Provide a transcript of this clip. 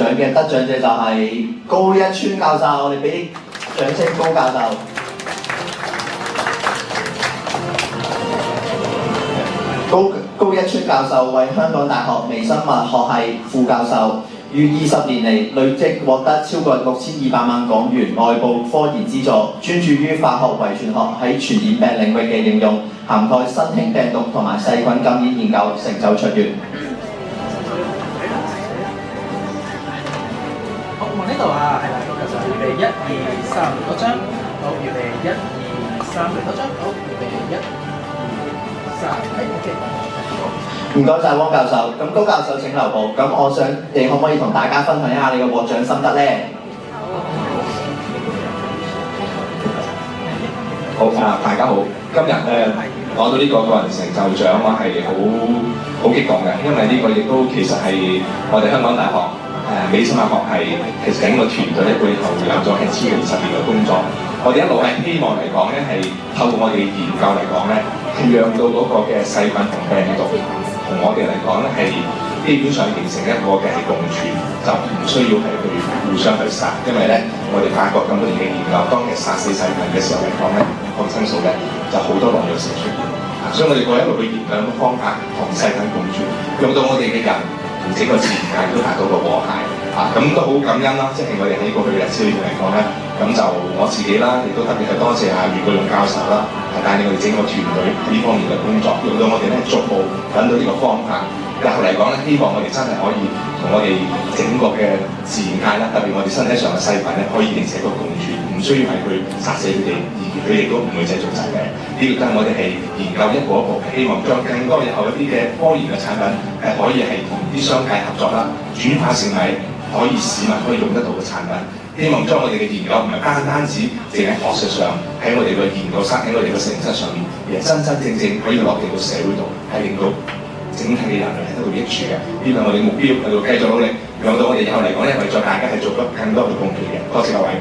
獎嘅得獎者就係高一川教授，我哋俾掌聲高教授。高一川教授為香港大學微生物學系副教授，於20年嚟累積獲得超過6200萬港元外部科研資助，專注於化學遺傳學喺傳染病領域嘅應用，涵蓋新興病毒同埋細菌感染研究，成就卓越。好，望呢度啊，係啦，高教授，預備1、2、3，多張。好，預備1、2、3，多張。好，預備1、2、3，OK。唔該晒汪教授，咁高教授請留步。咁我想你可唔可以同大家分享一下你嘅獲獎心得呢？好啊，大家好，今日攞到呢個個人成就獎，我係好激動嘅，因為呢個亦都其實係我哋香港大學微生物學系其實整個團隊咧背後有咗係超過20年嘅工作。我哋一路係希望嚟講咧，係透過我哋嘅研究嚟講咧，係讓到嗰個嘅細菌同病毒同我哋嚟講咧係基本上形成一個嘅共存，就唔需要係去互相去殺，因為咧我哋發覺咁多年嘅研究，當日殺死細菌嘅時候嚟講咧，抗生素咧就好多耐藥性出現，所以我哋一路去研究個方法同細菌共存，用到我哋嘅人同整個自然界都達到個和諧。咁都好感恩啦，即係我哋喺過去嘅日子裏面嚟講咧，咁就我自己啦，亦都特別係多謝下袁國勇教授啦，帶領我哋整個團隊呢方面嘅工作，用到我哋咧逐步揾到呢個方法。日後嚟講咧，希望我哋真係可以同我哋整個嘅自然界啦，特別我哋身體上嘅細菌咧，可以形成一個共存，唔需要係去殺死佢哋，而佢哋都唔會製造疾病。呢個都係我哋係研究一步一步，希望將更多日後一啲嘅科研嘅產品可以係同啲商界合作啦，轉化成為可以市民可以用得到嘅產品。希望將我哋嘅研究唔係單止淨係學術上，喺我哋嘅研究室，喺我哋嘅實驗室上面，而係真真正正可以落地到社會度，係令到整體嘅人類係得到益處嘅。呢個係我哋目標，我哋會繼續努力，讓到我哋以後嚟講咧，為咗大家係做得更多嘅貢獻嘅。多謝各位。